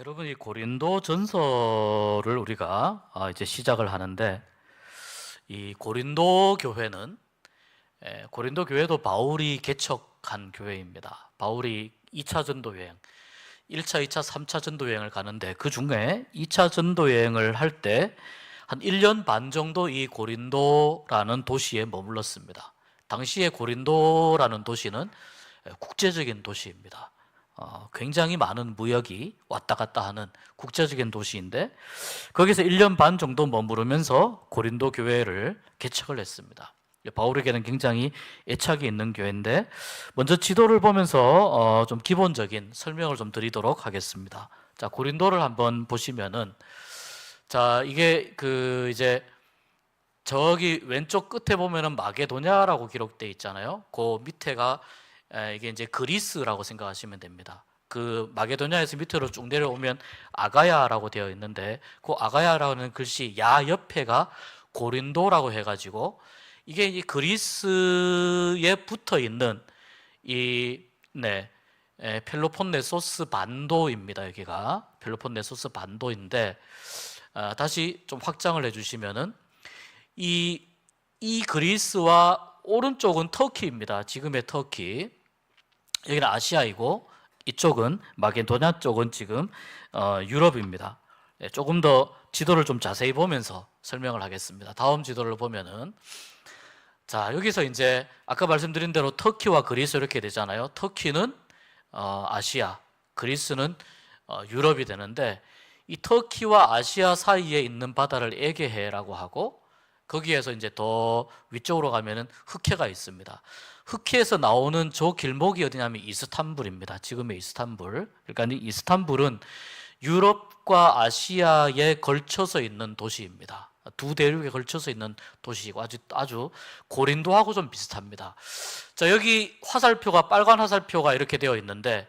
여러분 이 고린도 전서를 우리가 이제 시작을 하는데, 이 고린도 교회는 고린도 교회도 바울이 개척한 교회입니다. 바울이 2차 전도 여행, 1차, 2차, 3차 전도 여행을 가는데, 그 중에 2차 전도 여행을 할 때 한 1년 반 정도 이 고린도라는 도시에 머물렀습니다. 당시에 고린도라는 도시는 국제적인 도시입니다. 굉장히 많은 무역이 왔다 갔다 하는 국제적인 도시인데, 거기서 1년 반 정도 머무르면서 고린도 교회를 개척을 했습니다. 바울에게는 굉장히 애착이 있는 교회인데, 먼저 지도를 보면서 좀 기본적인 설명을 좀 드리도록 하겠습니다. 자, 고린도를 한번 보시면은, 자, 이게 이제 저기 왼쪽 끝에 보면은 마게도냐라고 기록되어 있잖아요. 그 밑에가 이게 이제 그리스라고 생각하시면 됩니다. 그 마게도냐에서 밑으로 쭉 내려오면 아가야라고 되어 있는데, 그 아가야라는 글씨 야 옆에가 고린도라고 해가지고, 이게 이 그리스에 붙어 있는 펠로폰네소스 반도입니다. 여기가 펠로폰네소스 반도인데, 다시 좀 확장을 해주시면은 이 그리스와 오른쪽은 터키입니다. 지금의 터키. 여기는 아시아이고, 이쪽은 마게도냐 쪽은 지금 유럽입니다. 조금 더 지도를 좀 자세히 보면서 설명을 하겠습니다. 다음 지도를 보면은, 자, 여기서 이제 아까 말씀드린 대로 터키와 그리스 이렇게 되잖아요. 터키는 아시아, 그리스는 유럽이 되는데, 이 터키와 아시아 사이에 있는 바다를 에게해라고 하고, 거기에서 이제 더 위쪽으로 가면은 흑해가 있습니다. 흑해에서 나오는 저 길목이 어디냐면 이스탄불입니다. 지금의 이스탄불. 그러니까 이 이스탄불은 유럽과 아시아에 걸쳐서 있는 도시입니다. 두 대륙에 걸쳐서 있는 도시이고, 아주 고린도하고 좀 비슷합니다. 자, 여기 화살표가, 빨간 화살표가 이렇게 되어 있는데,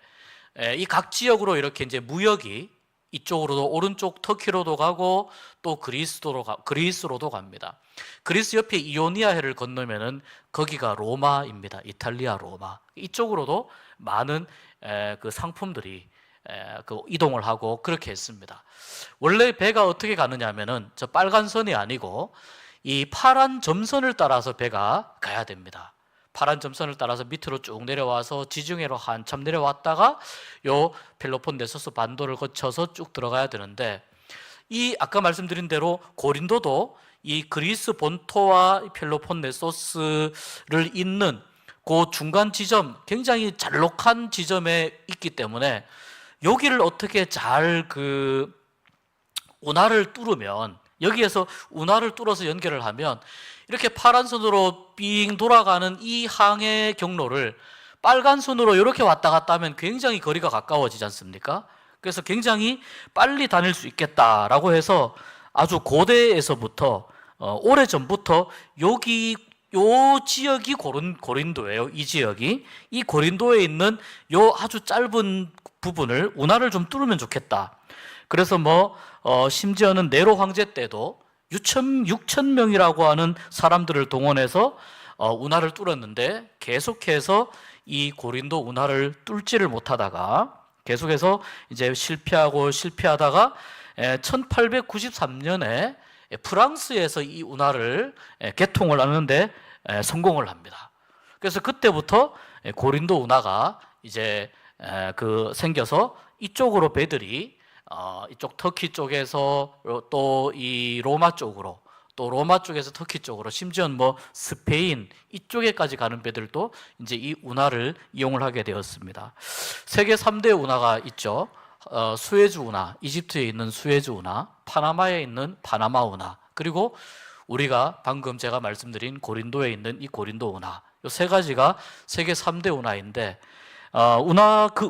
이 각 지역으로 이렇게 이제 무역이 이쪽으로도, 오른쪽 터키로도 가고 또 그리스로도 갑니다. 그리스 옆에 이오니아해를 건너면은 거기가 로마입니다. 이탈리아 로마. 이쪽으로도 많은 그 상품들이 이동을 하고 그렇게 했습니다. 원래 배가 어떻게 가느냐면은 저 빨간 선이 아니고 이 파란 점선을 따라서 배가 가야 됩니다. 파란 점선을 따라서 밑으로 쭉 내려와서 지중해로 한참 내려왔다가 요 펠로폰네소스 반도를 거쳐서 쭉 들어가야 되는데, 이 아까 말씀드린 대로 고린도도 이 그리스 본토와 펠로폰네소스를 잇는 그 중간 지점, 굉장히 잘록한 지점에 있기 때문에 여기를 어떻게 잘 운하를 뚫으면, 여기에서 운하를 뚫어서 연결을 하면 이렇게 파란 선으로 삥 돌아가는 이 항해 경로를 빨간 선으로 이렇게 왔다 갔다 하면 굉장히 거리가 가까워지지 않습니까? 그래서 굉장히 빨리 다닐 수 있겠다라고 해서 아주 고대에서부터 오래전부터 여기 요 지역이 고린도예요. 이 지역이, 이 고린도에 있는 요 아주 짧은 부분을 운하를 좀 뚫으면 좋겠다. 그래서 심지어는 네로 황제 때도 6천 명이라고 하는 사람들을 동원해서 운하를 뚫었는데, 계속해서 이 고린도 운하를 뚫지를 못하다가 계속해서 이제 실패하다가 1893년에 프랑스에서 이 운하를 개통을 하는데 성공을 합니다. 그래서 그때부터 고린도 운하가 이제 생겨서 이쪽으로 배들이 이쪽 터키 쪽에서 또 이 로마 쪽으로, 또 로마 쪽에서 터키 쪽으로, 심지어는 스페인 이쪽에까지 가는 배들도 이제 이 운하를 이용을 하게 되었습니다. 세계 3대 운하가 있죠. 수에즈 운하, 이집트에 있는 수에즈 운하, 파나마에 있는 파나마 운하, 그리고 우리가 방금 제가 말씀드린 고린도에 있는 이 고린도 운하, 이 세 가지가 세계 3대 운하인데,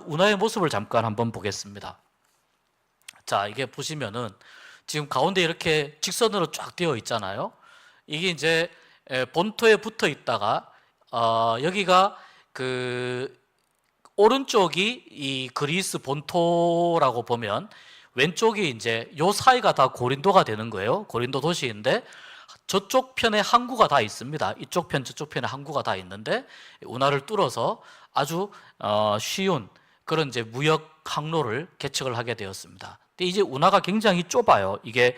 운하의 모습을 잠깐 한번 보겠습니다. 자, 이게 보시면은 지금 가운데 이렇게 직선으로 쫙 되어 있잖아요. 이게 이제 본토에 붙어 있다가 여기가 오른쪽이 이 그리스 본토라고 보면, 왼쪽이 이제 요 사이가 다 고린도가 되는 거예요. 고린도 도시인데 저쪽 편에 항구가 다 있습니다. 이쪽 편 저쪽 편에 항구가 다 있는데 운하를 뚫어서 아주 쉬운 그런 이제 무역 항로를 개척을 하게 되었습니다. 근데 이제 운하가 굉장히 좁아요. 이게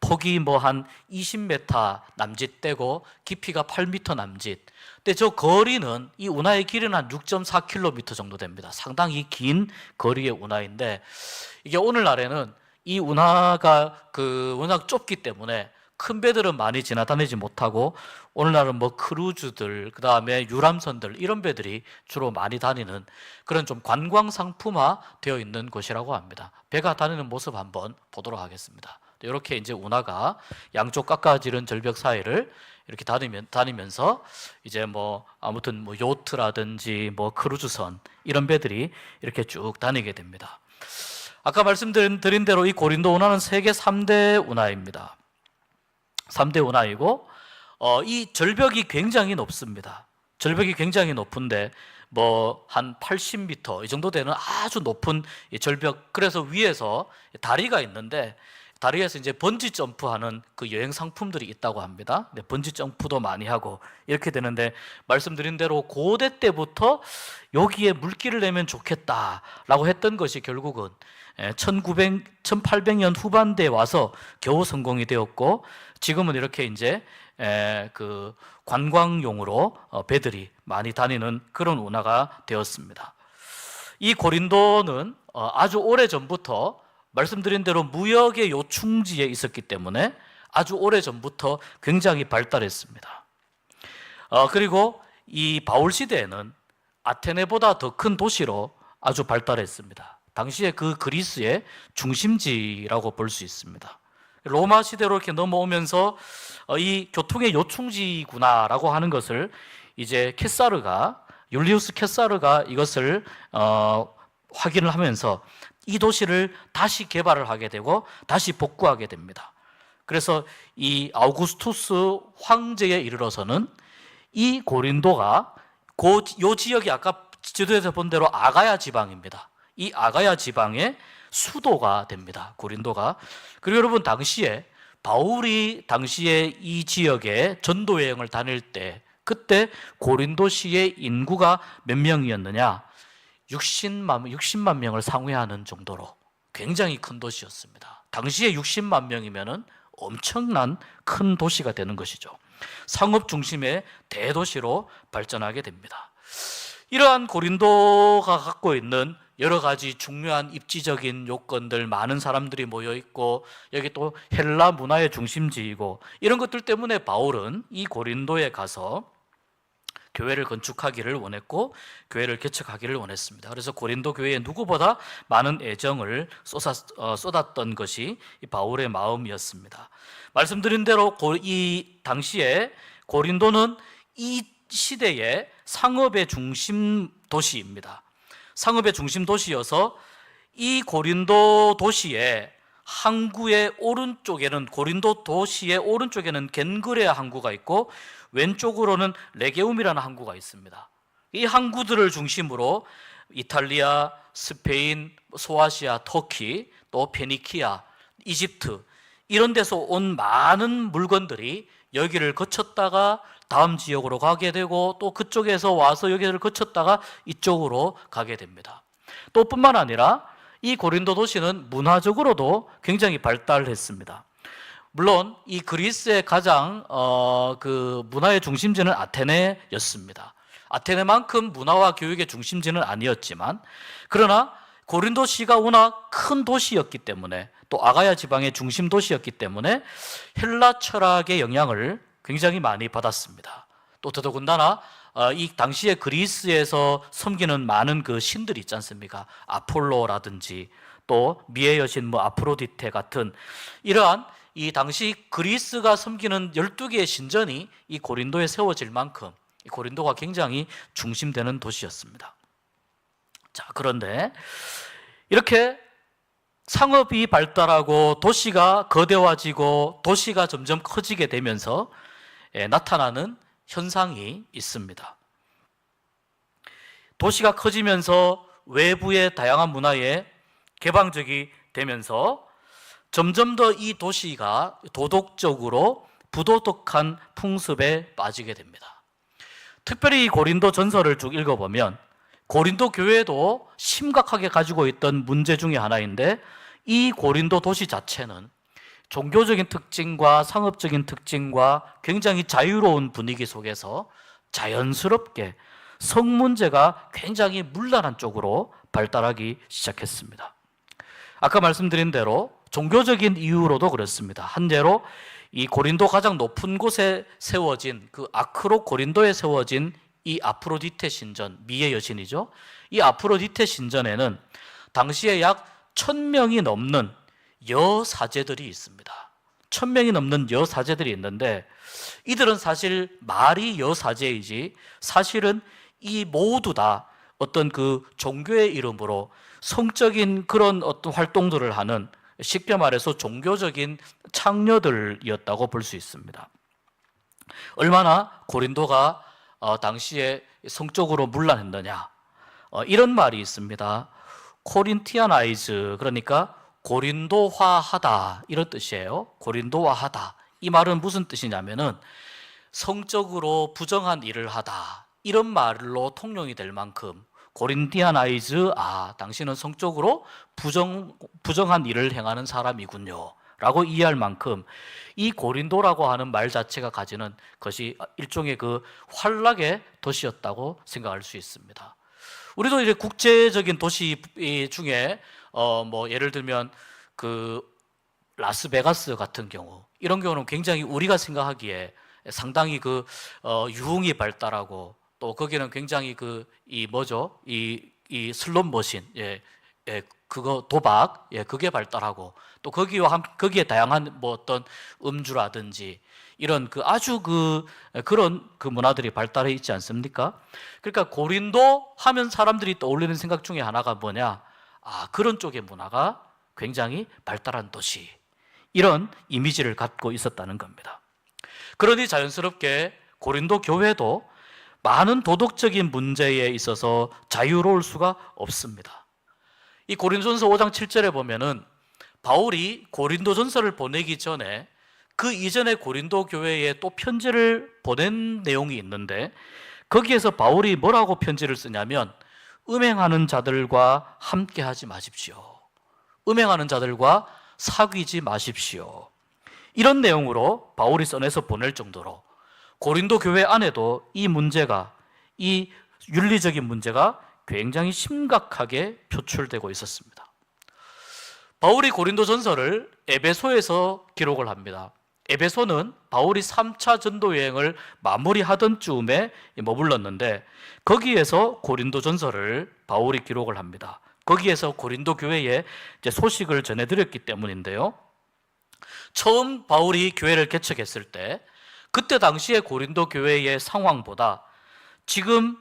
폭이 뭐 한 20m 남짓되고 깊이가 8m 남짓. 근데 저 거리는, 이 운하의 길이는 한 6.4km 정도 됩니다. 상당히 긴 거리의 운하인데, 이게 오늘날에는 이 운하가 워낙 좁기 때문에 큰 배들은 많이 지나다니지 못하고, 오늘날은 뭐 크루즈들, 그 다음에 유람선들, 이런 배들이 주로 많이 다니는 그런 좀 관광 상품화 되어 있는 곳이라고 합니다. 배가 다니는 모습 한번 보도록 하겠습니다. 이렇게 이제 운하가 양쪽 깎아지른 절벽 사이를 이렇게 다니면서 이제 뭐 아무튼 뭐 요트라든지 뭐 크루즈선, 이런 배들이 이렇게 쭉 다니게 됩니다. 아까 말씀드린 대로 이 고린도 운하는 세계 3대 운하입니다. 3대 운하이고, 이 절벽이 굉장히 높습니다. 절벽이 굉장히 높은데 뭐 한 80m 이 정도 되는 아주 높은 이 절벽, 그래서 위에서 다리가 있는데, 다리에서 이제 번지 점프하는 그 여행 상품들이 있다고 합니다. 네, 번지 점프도 많이 하고 이렇게 되는데, 말씀드린 대로 고대 때부터 여기에 물길을 내면 좋겠다라고 했던 것이 결국은 1800년 후반대에 와서 겨우 성공이 되었고, 지금은 이렇게 이제 그 관광용으로 배들이 많이 다니는 그런 운하가 되었습니다. 이 고린도는 아주 오래 전부터 말씀드린 대로 무역의 요충지에 있었기 때문에 아주 오래 전부터 굉장히 발달했습니다. 그리고 이 바울 시대에는 아테네보다 더 큰 도시로 아주 발달했습니다. 당시에 그 그리스의 중심지라고 볼 수 있습니다. 로마 시대로 이렇게 넘어오면서 이 교통의 요충지구나라고 하는 것을 이제 율리우스 캐사르가 이것을 확인을 하면서 이 도시를 다시 개발을 하게 되고 다시 복구하게 됩니다. 그래서 이 아우구스투스 황제에 이르러서는 이 고린도가 요 지역이 아까 지도에서 본 대로 아가야 지방입니다. 이 아가야 지방의 수도가 됩니다. 고린도가. 그리고 여러분, 바울이 당시에 이 지역에 전도 여행을 다닐 때, 그때 고린도시의 인구가 몇 명이었느냐? 60만 명을 상회하는 정도로 굉장히 큰 도시였습니다. 당시에 60만 명이면 엄청난 큰 도시가 되는 것이죠. 상업 중심의 대도시로 발전하게 됩니다. 이러한 고린도가 갖고 있는 여러 가지 중요한 입지적인 요건들, 많은 사람들이 모여 있고, 여기 또 헬라 문화의 중심지이고, 이런 것들 때문에 바울은 이 고린도에 가서 교회를 건축하기를 원했고 교회를 개척하기를 원했습니다. 그래서 고린도 교회에 누구보다 많은 애정을 쏟았던 것이 이 바울의 마음이었습니다. 말씀드린 대로 이 당시에 고린도는 이 시대의 상업의 중심 도시입니다. 상업의 중심 도시여서 이 고린도 도시의 항구의 오른쪽에는, 고린도 도시의 오른쪽에는 겐그레아 항구가 있고 왼쪽으로는 레게움이라는 항구가 있습니다. 이 항구들을 중심으로 이탈리아, 스페인, 소아시아, 터키, 또 페니키아, 이집트, 이런 데서 온 많은 물건들이 여기를 거쳤다가 다음 지역으로 가게 되고, 또 그쪽에서 와서 여기를 거쳤다가 이쪽으로 가게 됩니다. 또 뿐만 아니라 이 고린도 도시는 문화적으로도 굉장히 발달했습니다. 물론 이 그리스의 가장 그 문화의 중심지는 아테네였습니다. 아테네만큼 문화와 교육의 중심지는 아니었지만, 그러나 고린도시가 워낙 큰 도시였기 때문에, 또 아가야 지방의 중심 도시였기 때문에 헬라 철학의 영향을 굉장히 많이 받았습니다. 또 더더군다나 이 당시에 그리스에서 섬기는 많은 그 신들이 있지 않습니까? 아폴로라든지 또 미의 여신 아프로디테 같은 이러한 이 당시 그리스가 섬기는 12개의 신전이 이 고린도에 세워질 만큼 이 고린도가 굉장히 중심되는 도시였습니다. 자, 그런데 이렇게 상업이 발달하고 도시가 거대화지고 도시가 점점 커지게 되면서 나타나는 현상이 있습니다. 도시가 커지면서 외부의 다양한 문화에 개방적이 되면서 점점 더 이 도시가 도덕적으로 부도덕한 풍습에 빠지게 됩니다. 특별히 이 고린도 전설을 쭉 읽어보면 고린도 교회도 심각하게 가지고 있던 문제 중에 하나인데, 이 고린도 도시 자체는 종교적인 특징과 상업적인 특징과 굉장히 자유로운 분위기 속에서 자연스럽게 성 문제가 굉장히 문란한 쪽으로 발달하기 시작했습니다. 아까 말씀드린 대로 종교적인 이유로도 그렇습니다. 한 예로 이 고린도 가장 높은 곳에 세워진 그 아크로 고린도에 세워진 이 아프로디테 신전, 미의 여신이죠. 이 아프로디테 신전에는 당시에 약 1000명이 넘는 여사제들이 있습니다. 1000명이 넘는 여사제들이 있는데, 이들은 사실 말이 여사제이지 사실은 이 모두 다 어떤 그 종교의 이름으로 성적인 그런 어떤 활동들을 하는, 쉽게 말해서 종교적인 창녀들이었다고 볼 수 있습니다. 얼마나 고린도가 당시에 성적으로 문란했느냐, 이런 말이 있습니다. 코린티아나이즈, 그러니까 고린도화하다, 이런 뜻이에요. 고린도화하다. 이 말은 무슨 뜻이냐면은 성적으로 부정한 일을 하다, 이런 말로 통용이 될 만큼 고린티아나이즈, 당신은 성적으로 부정한 일을 행하는 사람이군요 라고 이해할 만큼 이 고린도라고 하는 말 자체가 가지는 것이 일종의 그 환락의 도시였다고 생각할 수 있습니다. 우리도 이제 국제적인 도시 중에 뭐 예를 들면 그 라스베가스 같은 경우, 이런 경우는 굉장히 우리가 생각하기에 상당히 그 유흥이 발달하고, 또 거기는 굉장히 이 슬롯 머신, 그거 도박, 그게 발달하고, 또 거기에 다양한 뭐 어떤 음주라든지 이런 아주 그런 문화들이 발달해 있지 않습니까? 그러니까 고린도 하면 사람들이 떠올리는 생각 중에 하나가 뭐냐? 그런 쪽의 문화가 굉장히 발달한 도시, 이런 이미지를 갖고 있었다는 겁니다. 그러니 자연스럽게 고린도 교회도 많은 도덕적인 문제에 있어서 자유로울 수가 없습니다. 이 고린도전서 5장 7절에 보면은 바울이 고린도전서를 보내기 전에 그 이전에 고린도 교회에 또 편지를 보낸 내용이 있는데, 거기에서 바울이 뭐라고 편지를 쓰냐면 음행하는 자들과 함께 하지 마십시오. 음행하는 자들과 사귀지 마십시오. 이런 내용으로 바울이 써내서 보낼 정도로 고린도 교회 안에도 이 문제가, 이 윤리적인 문제가 굉장히 심각하게 표출되고 있었습니다. 바울이 고린도전서를 에베소에서 기록을 합니다. 에베소는 바울이 3차 전도 여행을 마무리하던 쯤에 머물렀는데, 거기에서 고린도전서를 바울이 기록을 합니다. 거기에서 고린도 교회에 이제 소식을 전해드렸기 때문인데요. 처음 바울이 교회를 개척했을 때, 그때 당시에 고린도 교회의 상황보다 지금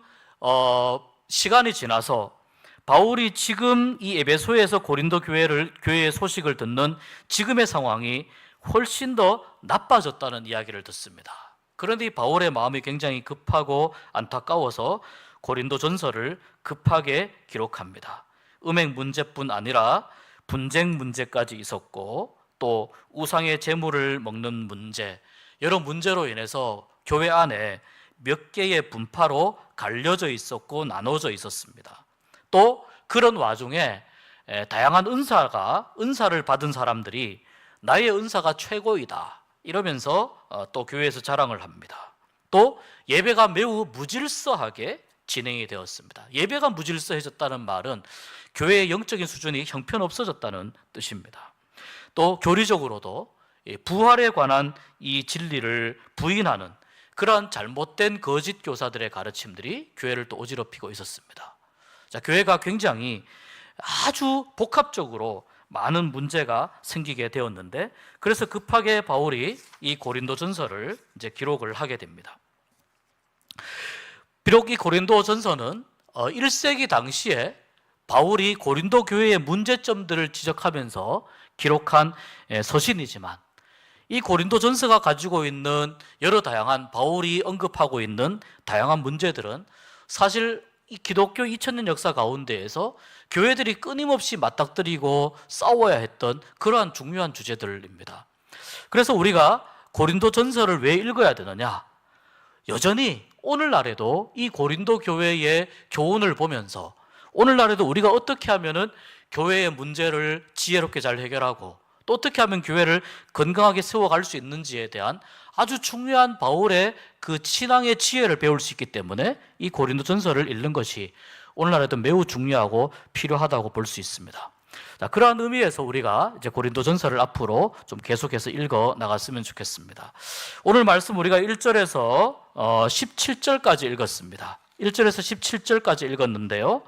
시간이 지나서 바울이 지금 이 에베소에서 고린도 교회의 소식을 듣는 지금의 상황이 훨씬 더 나빠졌다는 이야기를 듣습니다. 그런데 바울의 마음이 굉장히 급하고 안타까워서 고린도전서를 급하게 기록합니다. 음행 문제뿐 아니라 분쟁 문제까지 있었고, 또 우상의 제물을 먹는 문제, 여러 문제로 인해서 교회 안에 몇 개의 분파로 갈려져 있었고 나눠져 있었습니다. 또 그런 와중에 다양한 은사를 받은 사람들이 나의 은사가 최고이다 이러면서 또 교회에서 자랑을 합니다. 또 예배가 매우 무질서하게 진행이 되었습니다. 예배가 무질서해졌다는 말은 교회의 영적인 수준이 형편없어졌다는 뜻입니다. 또 교리적으로도 부활에 관한 이 진리를 부인하는 그러한 잘못된 거짓 교사들의 가르침들이 교회를 또 어지럽히고 있었습니다. 자, 교회가 굉장히 아주 복합적으로 많은 문제가 생기게 되었는데, 그래서 급하게 바울이 이 고린도전서를 이제 기록을 하게 됩니다. 비록 이 고린도전서는 1세기 당시에 바울이 고린도 교회의 문제점들을 지적하면서 기록한 서신이지만, 이 고린도전서가 가지고 있는 여러 다양한, 바울이 언급하고 있는 다양한 문제들은 사실 이 기독교 2000년 역사 가운데에서 교회들이 끊임없이 맞닥뜨리고 싸워야 했던 그러한 중요한 주제들입니다. 그래서 우리가 고린도전서를 왜 읽어야 되느냐? 여전히 오늘날에도 이 고린도 교회의 교훈을 보면서 오늘날에도 우리가 어떻게 하면은 교회의 문제를 지혜롭게 잘 해결하고 또 어떻게 하면 교회를 건강하게 세워갈 수 있는지에 대한 아주 중요한 바울의 그 신앙의 지혜를 배울 수 있기 때문에 이 고린도전서를 읽는 것이 오늘날에도 매우 중요하고 필요하다고 볼 수 있습니다. 자, 그러한 의미에서 우리가 이제 고린도전서를 앞으로 좀 계속해서 읽어 나갔으면 좋겠습니다. 오늘 말씀 우리가 1절에서 17절까지 읽었습니다. 1절에서 17절까지 읽었는데요.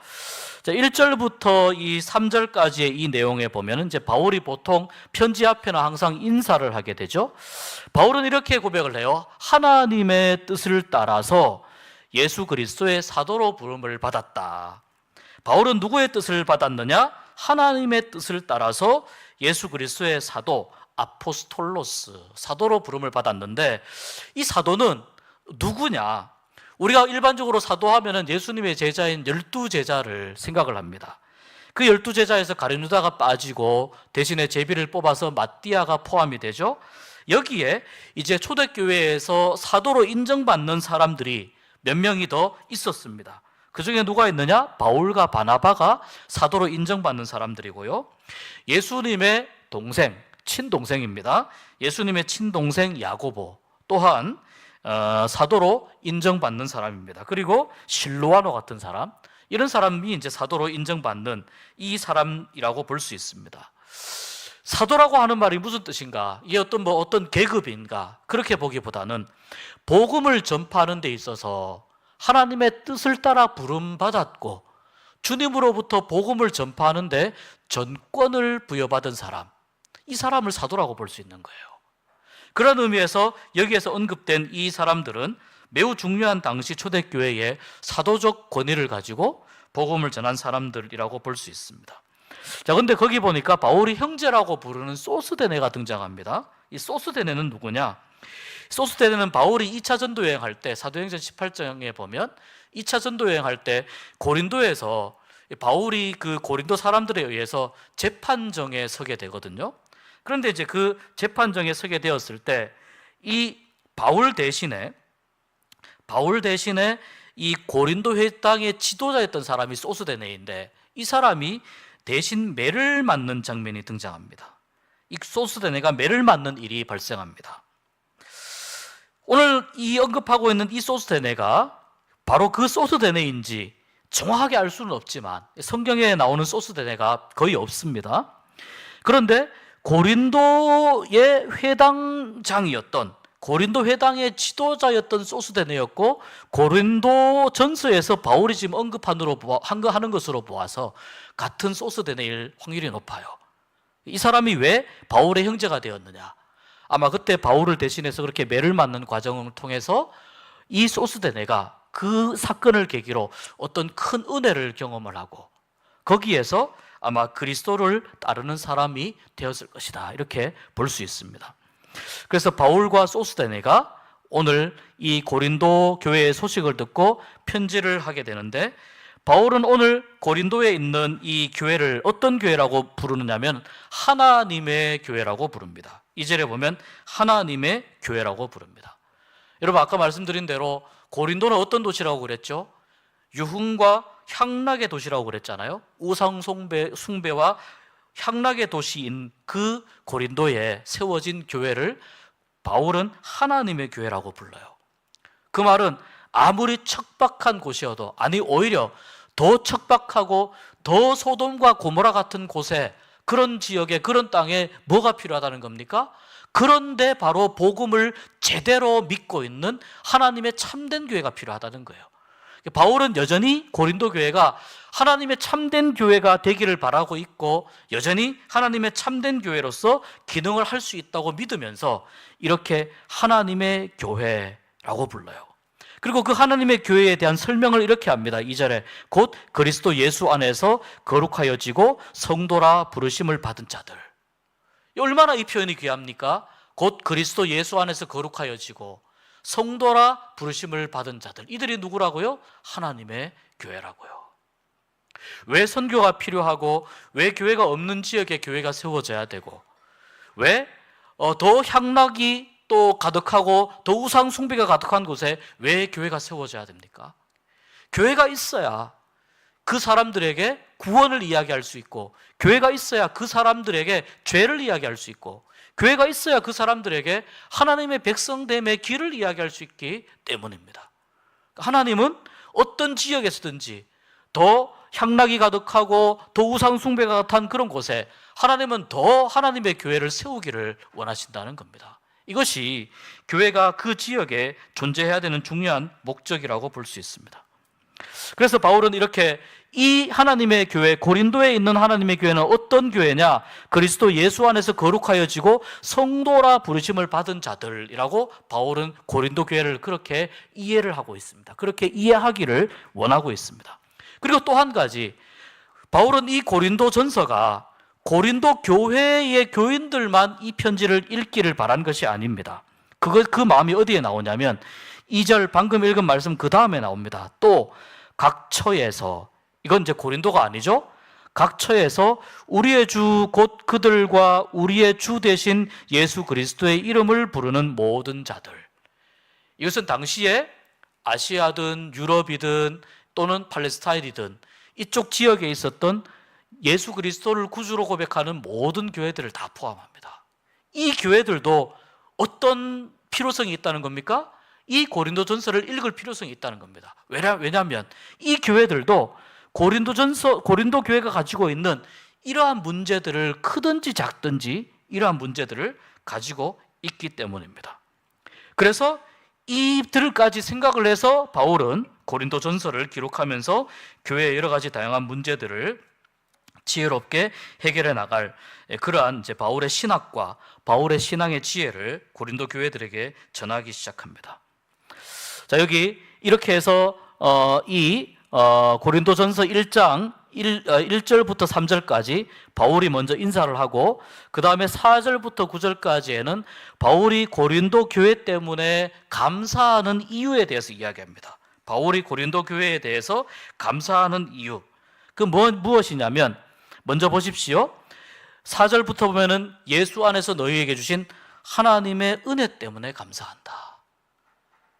자, 1절부터 이 3절까지의 이 내용에 보면 이제 바울이 보통 편지 앞에는 항상 인사를 하게 되죠. 바울은 이렇게 고백을 해요. 하나님의 뜻을 따라서 예수 그리스도의 사도로 부름을 받았다. 바울은 누구의 뜻을 받았느냐? 하나님의 뜻을 따라서 예수 그리스도의 사도 아포스톨로스, 사도로 부름을 받았는데 이 사도는 누구냐? 우리가 일반적으로 사도하면은 예수님의 제자인 12제자를 생각을 합니다. 그 12제자에서 가룟 유다가 빠지고 대신에 제비를 뽑아서 마띠아가 포함이 되죠. 여기에 이제 초대교회에서 사도로 인정받는 사람들이 몇 명이 더 있었습니다. 그 중에 누가 있느냐? 바울과 바나바가 사도로 인정받는 사람들이고요. 예수님의 동생, 친동생입니다. 예수님의 친동생 야고보 또한 사도로 인정받는 사람입니다. 그리고 실로아노 같은 사람, 이런 사람이 이제 사도로 인정받는 이 사람이라고 볼 수 있습니다. 사도라고 하는 말이 무슨 뜻인가? 이게 어떤 계급인가? 그렇게 보기보다는 복음을 전파하는 데 있어서 하나님의 뜻을 따라 부름받았고 주님으로부터 복음을 전파하는데 전권을 부여받은 사람, 이 사람을 사도라고 볼 수 있는 거예요. 그런 의미에서 여기에서 언급된 이 사람들은 매우 중요한 당시 초대교회의 사도적 권위를 가지고 복음을 전한 사람들이라고 볼 수 있습니다. 자, 근데 거기 보니까 바울이 형제라고 부르는 소스데네가 등장합니다. 이 소스데네는 누구냐? 소스데네는 바울이 2차 전도 여행할 때 사도행전 18장에 보면 2차 전도 여행할 때 고린도에서 바울이 그 고린도 사람들에 의해서 재판정에 서게 되거든요. 그런데 이제 그 재판정에 서게 되었을 때 이 바울 대신에 이 고린도 회당의 지도자였던 사람이 소스데네인데 이 사람이 대신 매를 맞는 장면이 등장합니다. 이 소스데네가 매를 맞는 일이 발생합니다. 오늘 이 언급하고 있는 이 소스데네가 바로 그 소스데네인지 정확하게 알 수는 없지만 성경에 나오는 소스데네가 거의 없습니다. 그런데 고린도의 회당장이었던, 고린도 회당의 지도자였던 소스데네였고 고린도 전서에서 바울이 지금 언급하는 것으로 보아서 같은 소스데네일 확률이 높아요. 이 사람이 왜 바울의 형제가 되었느냐? 아마 그때 바울을 대신해서 그렇게 매를 맞는 과정을 통해서 이 소스데네가 그 사건을 계기로 어떤 큰 은혜를 경험을 하고 거기에서 아마 그리스도를 따르는 사람이 되었을 것이다, 이렇게 볼 수 있습니다. 그래서 바울과 소스데네가 오늘 이 고린도 교회의 소식을 듣고 편지를 하게 되는데 바울은 오늘 고린도에 있는 이 교회를 어떤 교회라고 부르느냐면 하나님의 교회라고 부릅니다. 2절에 보면 하나님의 교회라고 부릅니다. 여러분, 아까 말씀드린 대로 고린도는 어떤 도시라고 그랬죠? 유흥과 향락의 도시라고 그랬잖아요. 우상 숭배와 향락의 도시인 그 고린도에 세워진 교회를 바울은 하나님의 교회라고 불러요. 그 말은 아무리 척박한 곳이어도, 아니 오히려 더 척박하고 더 소돔과 고모라 같은 곳에, 그런 지역에, 그런 땅에 뭐가 필요하다는 겁니까? 그런데 바로 복음을 제대로 믿고 있는 하나님의 참된 교회가 필요하다는 거예요. 바울은 여전히 고린도 교회가 하나님의 참된 교회가 되기를 바라고 있고 여전히 하나님의 참된 교회로서 기능을 할 수 있다고 믿으면서 이렇게 하나님의 교회라고 불러요. 그리고 그 하나님의 교회에 대한 설명을 이렇게 합니다. 2절에 곧 그리스도 예수 안에서 거룩하여지고 성도라 부르심을 받은 자들. 얼마나 이 표현이 귀합니까? 곧 그리스도 예수 안에서 거룩하여지고 성도라 부르심을 받은 자들. 이들이 누구라고요? 하나님의 교회라고요. 왜 선교가 필요하고 왜 교회가 없는 지역에 교회가 세워져야 되고 왜 더 향락이 또 가득하고 더 우상 숭배가 가득한 곳에 왜 교회가 세워져야 됩니까? 교회가 있어야 그 사람들에게 구원을 이야기할 수 있고, 교회가 있어야 그 사람들에게 죄를 이야기할 수 있고, 교회가 있어야 그 사람들에게 하나님의 백성됨의 길을 이야기할 수 있기 때문입니다. 하나님은 어떤 지역에서든지 더 향락이 가득하고 더 우상 숭배가 가득한 그런 곳에 하나님은 더 하나님의 교회를 세우기를 원하신다는 겁니다. 이것이 교회가 그 지역에 존재해야 되는 중요한 목적이라고 볼 수 있습니다. 그래서 바울은 이렇게 이 하나님의 교회, 고린도에 있는 하나님의 교회는 어떤 교회냐? 그리스도 예수 안에서 거룩하여지고 성도라 부르심을 받은 자들이라고 바울은 고린도 교회를 그렇게 이해를 하고 있습니다. 그렇게 이해하기를 원하고 있습니다. 그리고 또 한 가지, 바울은 이 고린도 전서가 고린도 교회의 교인들만 이 편지를 읽기를 바란 것이 아닙니다. 그 마음이 어디에 나오냐면 2절 방금 읽은 말씀 그 다음에 나옵니다. 또 각 처에서, 이건 이제 고린도가 아니죠? 각 처에서 우리의 주 곧 그들과 우리의 주 대신 예수 그리스도의 이름을 부르는 모든 자들. 이것은 당시에 아시아든 유럽이든 또는 팔레스타인이든 이쪽 지역에 있었던 예수 그리스도를 구주로 고백하는 모든 교회들을 다 포함합니다. 이 교회들도 어떤 필요성이 있다는 겁니까? 이 고린도 전서를 읽을 필요성이 있다는 겁니다. 왜냐하면 이 교회들도 고린도 교회가 가지고 있는 이러한 문제들을, 크든지 작든지 이러한 문제들을 가지고 있기 때문입니다. 그래서 이들까지 생각을 해서 바울은 고린도 전서를 기록하면서 교회의 여러 가지 다양한 문제들을 지혜롭게 해결해 나갈 그러한 이제 바울의 신학과 바울의 신앙의 지혜를 고린도 교회들에게 전하기 시작합니다. 자, 여기 이렇게 해서 고린도전서 1장 1절부터 3절까지 바울이 먼저 인사를 하고, 그 다음에 4절부터 9절까지에는 바울이 고린도 교회 때문에 감사하는 이유에 대해서 이야기합니다. 바울이 고린도 교회에 대해서 감사하는 이유, 무엇이냐면 먼저 보십시오. 4절부터 보면은 예수 안에서 너희에게 주신 하나님의 은혜 때문에 감사한다.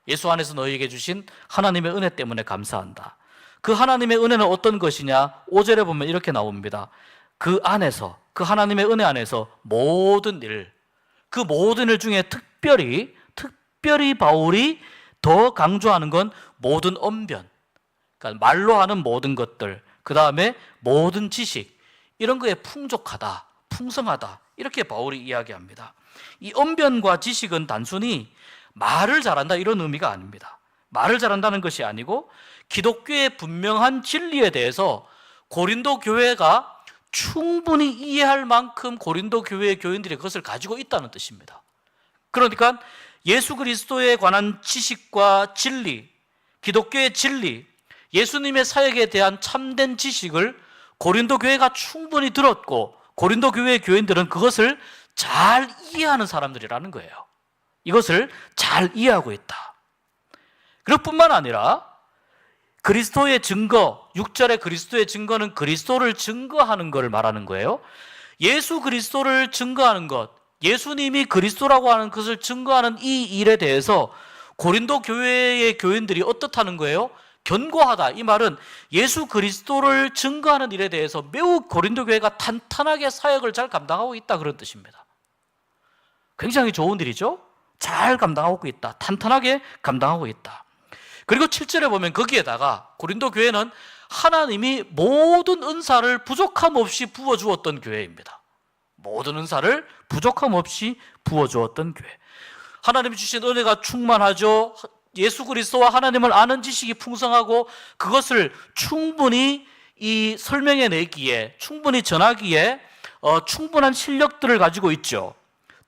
예수 안에서 너희에게 주신 하나님의 은혜 때문에 감사한다. 그 하나님의 은혜는 어떤 것이냐? 5절에 보면 이렇게 나옵니다. 그 안에서, 그 하나님의 은혜 안에서 모든 일, 그 모든 일 중에 특별히 바울이 더 강조하는 건 모든 언변, 그러니까 말로 하는 모든 것들, 그 다음에 모든 지식, 이런 거에 풍족하다, 풍성하다, 이렇게 바울이 이야기합니다. 이 언변과 지식은 단순히 말을 잘한다 이런 의미가 아닙니다. 말을 잘한다는 것이 아니고 기독교의 분명한 진리에 대해서 고린도 교회가 충분히 이해할 만큼 고린도 교회의 교인들이 그것을 가지고 있다는 뜻입니다. 그러니까 예수 그리스도에 관한 지식과 진리, 기독교의 진리, 예수님의 사역에 대한 참된 지식을 고린도 교회가 충분히 들었고, 고린도 교회의 교인들은 그것을 잘 이해하는 사람들이라는 거예요. 이것을 잘 이해하고 있다. 그럴 뿐만 아니라 그리스도의 증거, 6절의 그리스도의 증거는 그리스도를 증거하는 것을 말하는 거예요. 예수 그리스도를 증거하는 것, 예수님이 그리스도라고 하는 것을 증거하는 이 일에 대해서 고린도 교회의 교인들이 어떻다는 거예요? 견고하다. 이 말은 예수 그리스도를 증거하는 일에 대해서 매우 고린도 교회가 탄탄하게 사역을 잘 감당하고 있다, 그런 뜻입니다. 굉장히 좋은 일이죠. 잘 감당하고 있다, 탄탄하게 감당하고 있다. 그리고 7절에 보면 거기에다가 고린도 교회는 하나님이 모든 은사를 부족함 없이 부어주었던 교회입니다. 모든 은사를 부족함 없이 부어주었던 교회. 하나님이 주신 은혜가 충만하죠. 예수 그리스도와 하나님을 아는 지식이 풍성하고 그것을 충분히 설명해내기에, 충분히 전하기에 충분한 실력들을 가지고 있죠.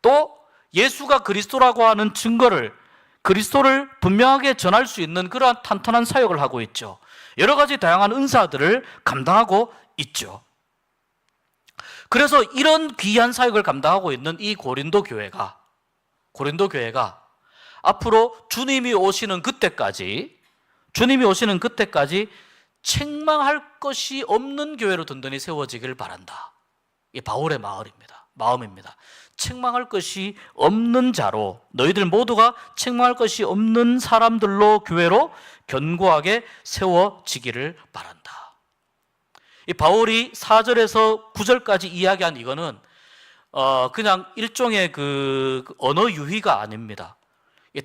또 예수가 그리스도라고 하는 증거를, 그리스도를 분명하게 전할 수 있는 그러한 탄탄한 사역을 하고 있죠. 여러 가지 다양한 은사들을 감당하고 있죠. 그래서 이런 귀한 사역을 감당하고 있는 이 고린도 교회가 앞으로 주님이 오시는 그때까지 책망할 것이 없는 교회로 든든히 세워지길 바란다. 이게 바울의 마음입니다. 마음입니다. 책망할 것이 없는 자로, 너희들 모두가 책망할 것이 없는 사람들로 교회로 견고하게 세워지기를 바란다. 이 바울이 4절에서 9절까지 이야기한 이거는 그냥 일종의 그 언어 유희가 아닙니다.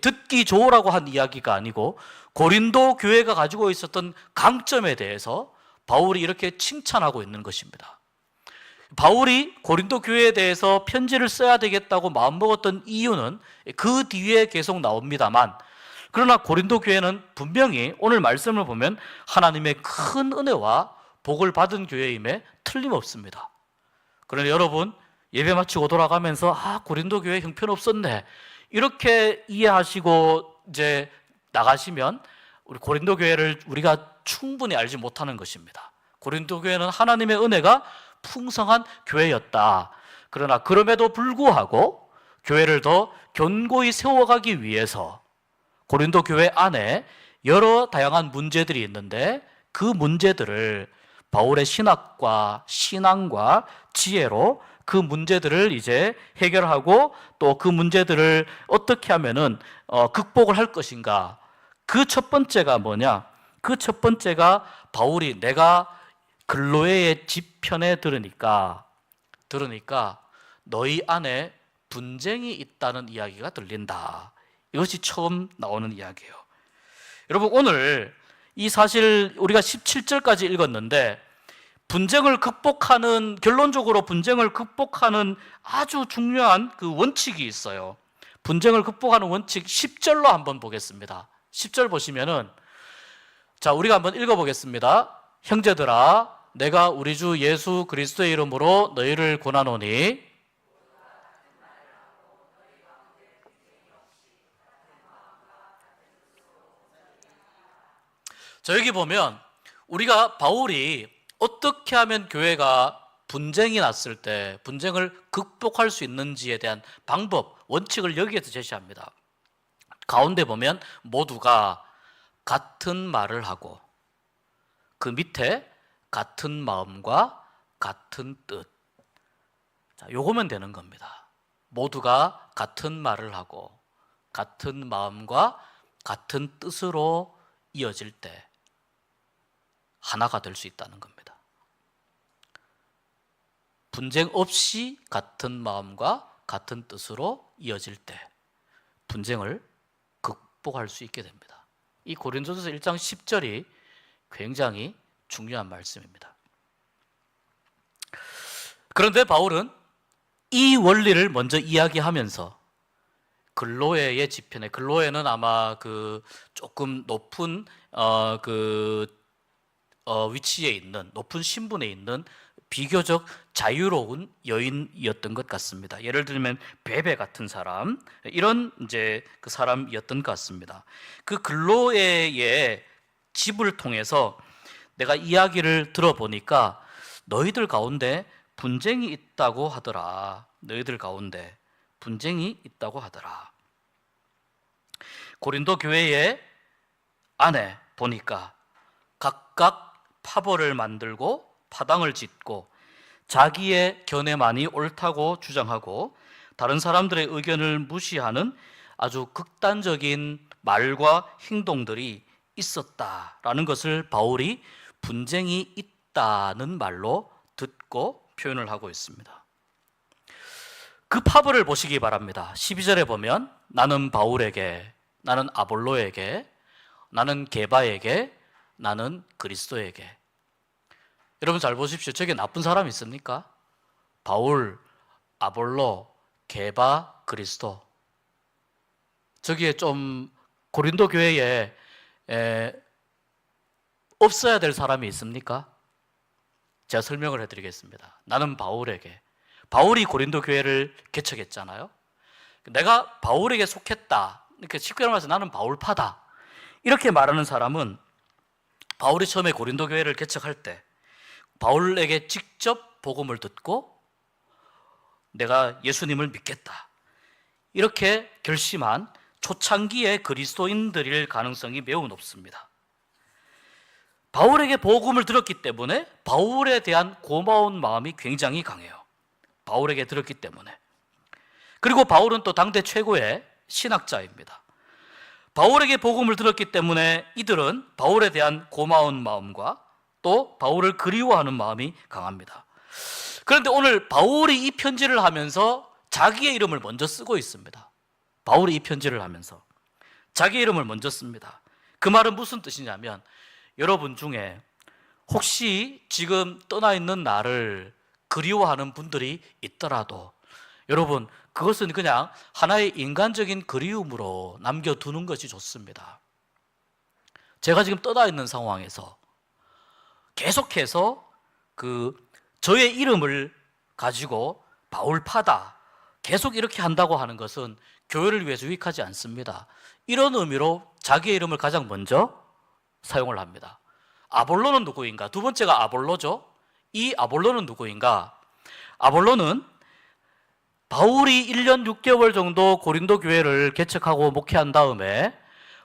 듣기 좋으라고 한 이야기가 아니고 고린도 교회가 가지고 있었던 강점에 대해서 바울이 이렇게 칭찬하고 있는 것입니다. 바울이 고린도 교회에 대해서 편지를 써야 되겠다고 마음먹었던 이유는 그 뒤에 계속 나옵니다만, 그러나 고린도 교회는 분명히 오늘 말씀을 보면 하나님의 큰 은혜와 복을 받은 교회임에 틀림없습니다. 그러나 여러분, 예배 마치고 돌아가면서 고린도 교회 형편없었네 이렇게 이해하시고 이제 나가시면 우리 고린도 교회를 우리가 충분히 알지 못하는 것입니다. 고린도 교회는 하나님의 은혜가 풍성한 교회였다. 그러나 그럼에도 불구하고 교회를 더 견고히 세워가기 위해서 고린도 교회 안에 여러 다양한 문제들이 있는데 그 문제들을 바울의 신학과 신앙과 지혜로 그 문제들을 이제 해결하고 또 그 문제들을 어떻게 하면은 극복을 할 것인가. 그 첫 번째가 뭐냐? 그 첫 번째가 바울이 내가 글로에의 집편에 들으니까 너희 안에 분쟁이 있다는 이야기가 들린다. 이것이 처음 나오는 이야기예요. 여러분, 오늘 이 사실 우리가 17절까지 읽었는데 결론적으로 분쟁을 극복하는 아주 중요한 그 원칙이 있어요. 분쟁을 극복하는 원칙 10절로 한번 보겠습니다. 10절 보시면은, 자, 우리가 한번 읽어보겠습니다. 형제들아, 내가 우리 주 예수 그리스도의 이름으로 너희를 권하노니 자, 여기 보면 우리가 바울이 어떻게 하면 교회가 분쟁이 났을 때 분쟁을 극복할 수 있는지에 대한 방법, 원칙을 여기에서 제시합니다. 가운데 보면 모두가 같은 말을 하고 그 밑에 같은 마음과 같은 뜻. 자, 요거면 되는 겁니다. 모두가 같은 말을 하고 같은 마음과 같은 뜻으로 이어질 때 하나가 될 수 있다는 겁니다. 분쟁 없이 같은 마음과 같은 뜻으로 이어질 때 분쟁을 극복할 수 있게 됩니다. 이 고린도전서 1장 10절이 굉장히 중요한 말씀입니다. 그런데 바울은 이 원리를 먼저 이야기하면서 글로에의 집편에, 글로에는 아마 그 조금 높은 위치에 있는, 높은 신분에 있는 비교적 자유로운 여인이었던 것 같습니다. 예를 들면 베베 같은 사람, 이런 이제 그 사람이었던 것 같습니다. 그 글로에의 집을 통해서 내가 이야기를 들어보니까 너희들 가운데 분쟁이 있다고 하더라. 너희들 가운데 분쟁이 있다고 하더라. 고린도 교회의 안에 보니까 각각 파벌을 만들고 파당을 짓고 자기의 견해만이 옳다고 주장하고 다른 사람들의 의견을 무시하는 아주 극단적인 말과 행동들이 있었다라는 것을 바울이 분쟁이 있다는 말로 듣고 표현을 하고 있습니다. 그 파벌을 보시기 바랍니다. 12절에 보면 나는 바울에게, 나는 아볼로에게, 나는 게바에게, 나는 그리스도에게. 여러분 잘 보십시오. 저게 나쁜 사람이 있습니까? 바울, 아볼로, 게바, 그리스도. 저기에 좀 고린도 교회에 없어야 될 사람이 있습니까? 제가 설명을 해드리겠습니다. 나는 바울에게. 바울이 고린도 교회를 개척했잖아요. 내가 바울에게 속했다. 이렇게 쉽게 말해서 나는 바울파다. 이렇게 말하는 사람은 바울이 처음에 고린도 교회를 개척할 때 바울에게 직접 복음을 듣고 내가 예수님을 믿겠다. 이렇게 결심한 초창기의 그리스도인들일 가능성이 매우 높습니다. 바울에게 복음을 들었기 때문에 바울에 대한 고마운 마음이 굉장히 강해요. 바울에게 들었기 때문에. 그리고 바울은 또 당대 최고의 신학자입니다. 바울에게 복음을 들었기 때문에 이들은 바울에 대한 고마운 마음과 또 바울을 그리워하는 마음이 강합니다. 그런데 오늘 바울이 이 편지를 하면서 자기의 이름을 먼저 쓰고 있습니다. 바울이 이 편지를 하면서 자기 이름을 먼저 씁니다. 그 말은 무슨 뜻이냐면, 여러분 중에 혹시 지금 떠나 있는 나를 그리워하는 분들이 있더라도 여러분, 그것은 그냥 하나의 인간적인 그리움으로 남겨두는 것이 좋습니다. 제가 지금 떠나 있는 상황에서 계속해서 저의 이름을 가지고 바울파다 계속 이렇게 한다고 하는 것은 교회를 위해서 유익하지 않습니다. 이런 의미로 자기의 이름을 가장 먼저 사용을 합니다. 아볼로는 누구인가? 두 번째가 아볼로죠. 이 아볼로는 누구인가? 아볼로는 바울이 1년 6개월 정도 고린도 교회를 개척하고 목회한 다음에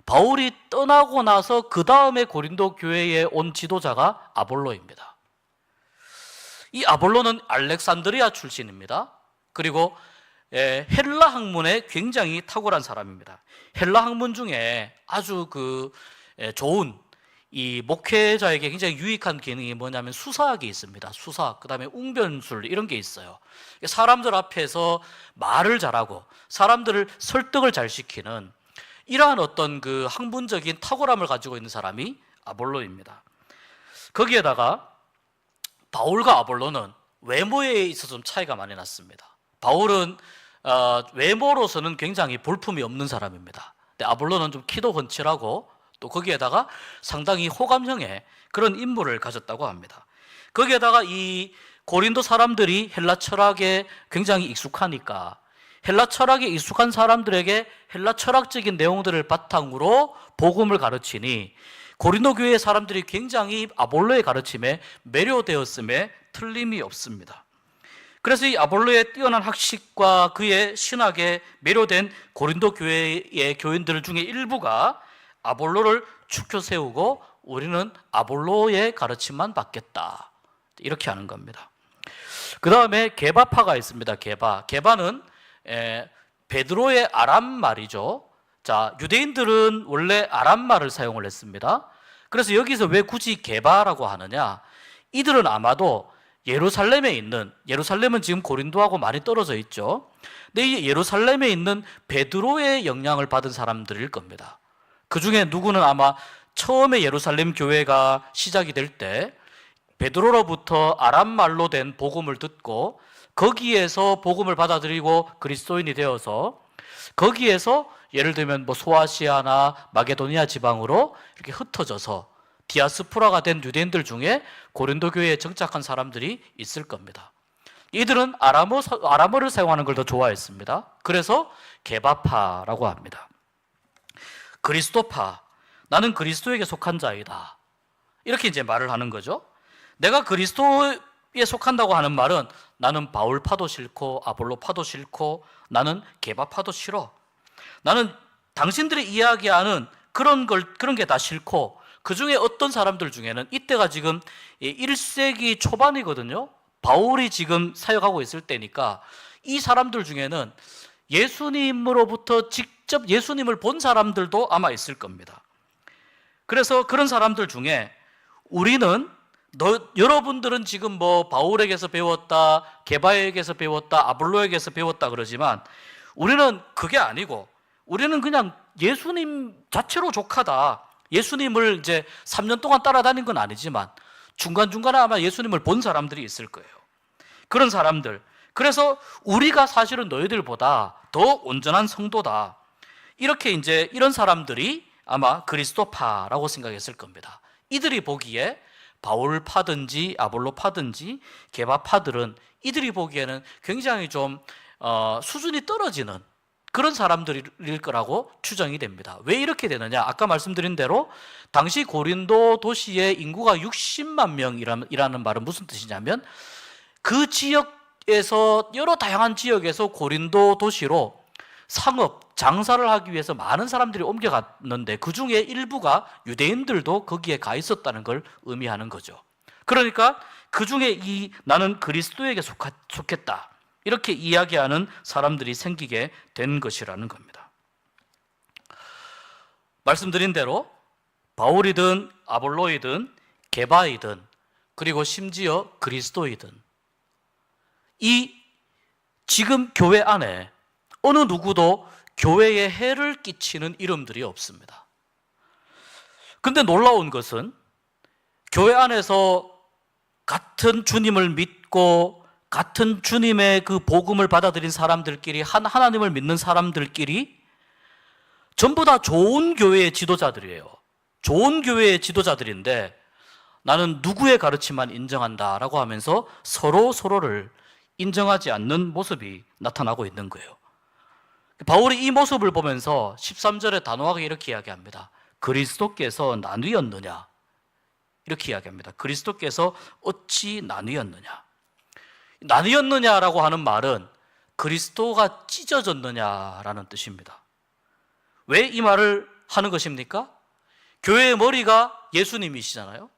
바울이 떠나고 나서 그 다음에 고린도 교회에 온 지도자가 아볼로입니다. 이 아볼로는 알렉산드리아 출신입니다. 그리고 헬라 학문에 굉장히 탁월한 사람입니다. 헬라 학문 중에 아주 좋은 이 목회자에게 굉장히 유익한 기능이 뭐냐면 수사학이 있습니다. 수사학, 그 다음에 웅변술 이런 게 있어요. 사람들 앞에서 말을 잘하고 사람들을 설득을 잘 시키는 이러한 어떤 학문적인 탁월함을 가지고 있는 사람이 아볼로입니다. 거기에다가 바울과 아볼로는 외모에 있어서 좀 차이가 많이 났습니다. 바울은 외모로서는 굉장히 볼품이 없는 사람입니다. 근데 아볼로는 좀 키도 건칠하고 또 거기에다가 상당히 호감형의 그런 인물을 가졌다고 합니다. 거기에다가 이 고린도 사람들이 헬라 철학에 굉장히 익숙하니까 헬라 철학에 익숙한 사람들에게 헬라 철학적인 내용들을 바탕으로 복음을 가르치니 고린도 교회의 사람들이 굉장히 아볼로의 가르침에 매료되었음에 틀림이 없습니다. 그래서 이 아볼로의 뛰어난 학식과 그의 신학에 매료된 고린도 교회의 교인들 중에 일부가 아볼로를 축켜 세우고 우리는 아볼로의 가르침만 받겠다, 이렇게 하는 겁니다. 그 다음에 게바파가 있습니다. 게바는 베드로의 아람 말이죠. 자, 유대인들은 원래 아람 말을 사용을 했습니다. 그래서 여기서 왜 굳이 게바라고 하느냐? 이들은 아마도 예루살렘은 지금 고린도하고 많이 떨어져 있죠. 근데 이 예루살렘에 있는 베드로의 영향을 받은 사람들일 겁니다. 그 중에 누구는 아마 처음에 예루살렘 교회가 시작이 될 때 베드로로부터 아람말로 된 복음을 듣고 거기에서 복음을 받아들이고 그리스도인이 되어서 거기에서 예를 들면 소아시아나 마게도니아 지방으로 이렇게 흩어져서 디아스포라가 된 유대인들 중에 고린도 교회에 정착한 사람들이 있을 겁니다. 이들은 아람어를 사용하는 걸 더 좋아했습니다. 그래서 게바파라고 합니다. 그리스도파, 나는 그리스도에게 속한 자이다, 이렇게 이제 말을 하는 거죠. 내가 그리스도에 속한다고 하는 말은 나는 바울파도 싫고 아볼로파도 싫고 나는 게바파도 싫어. 나는 당신들이 이야기하는 그런 게 다 싫고, 그 중에 어떤 사람들 중에는 이때가 지금 1세기 초반이거든요. 바울이 지금 사역하고 있을 때니까 이 사람들 중에는 예수님으로부터 직접 예수님을 본 사람들도 아마 있을 겁니다. 그래서 그런 사람들 중에 여러분들은 지금 바울에게서 배웠다, 게바에게서 배웠다, 아볼로에게서 배웠다 그러지만 우리는 그게 아니고 우리는 그냥 예수님 자체로 족하다. 예수님을 이제 3년 동안 따라다닌 건 아니지만 중간중간에 아마 예수님을 본 사람들이 있을 거예요. 그런 사람들. 그래서 우리가 사실은 너희들보다 더 온전한 성도다, 이렇게 이제 이런 사람들이 아마 그리스도파라고 생각했을 겁니다. 이들이 보기에 바울파든지 아볼로파든지 게바파들은 이들이 보기에는 굉장히 좀 수준이 떨어지는 그런 사람들일 거라고 추정이 됩니다. 왜 이렇게 되느냐? 아까 말씀드린 대로 당시 고린도 도시의 인구가 60만 명이라는 말은 무슨 뜻이냐면 그 지역에서 여러 다양한 지역에서 고린도 도시로 상업, 장사를 하기 위해서 많은 사람들이 옮겨갔는데 그 중에 일부가 유대인들도 거기에 가 있었다는 걸 의미하는 거죠. 그러니까 그 중에 나는 그리스도에게 속했다, 이렇게 이야기하는 사람들이 생기게 된 것이라는 겁니다. 말씀드린 대로 바울이든 아볼로이든 게바이든 그리고 심지어 그리스도이든 이 지금 교회 안에 어느 누구도 교회에 해를 끼치는 이름들이 없습니다. 근데 놀라운 것은 교회 안에서 같은 주님을 믿고 같은 주님의 그 복음을 받아들인 사람들끼리, 한 하나님을 믿는 사람들끼리 전부 다 좋은 교회의 지도자들이에요. 좋은 교회의 지도자들인데 나는 누구의 가르침만 인정한다라고 하면서 서로를 인정하지 않는 모습이 나타나고 있는 거예요. 바울이 이 모습을 보면서 13절에 단호하게 이렇게 이야기합니다. 그리스도께서 나뉘었느냐? 이렇게 이야기합니다. 그리스도께서 어찌 나뉘었느냐? 나뉘었느냐라고 하는 말은 그리스도가 찢어졌느냐라는 뜻입니다. 왜 이 말을 하는 것입니까? 교회의 머리가 예수님이시잖아요.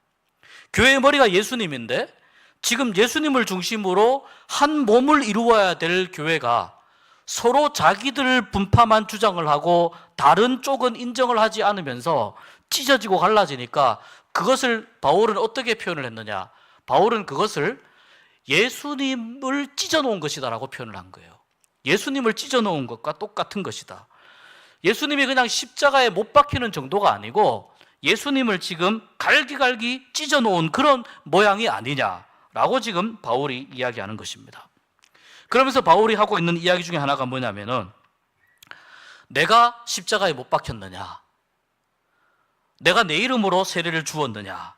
교회의 머리가 예수님인데 지금 예수님을 중심으로 한 몸을 이루어야 될 교회가 서로 자기들 분파만 주장을 하고 다른 쪽은 인정을 하지 않으면서 찢어지고 갈라지니까 그것을 바울은 어떻게 표현을 했느냐? 바울은 그것을 예수님을 찢어놓은 것이다라고 표현을 한 거예요. 예수님을 찢어놓은 것과 똑같은 것이다. 예수님이 그냥 십자가에 못 박히는 정도가 아니고 예수님을 지금 갈기갈기 찢어놓은 그런 모양이 아니냐라고 지금 바울이 이야기하는 것입니다. 그러면서 바울이 하고 있는 이야기 중에 하나가 뭐냐면은 내가 십자가에 못 박혔느냐? 내가 내 이름으로 세례를 주었느냐?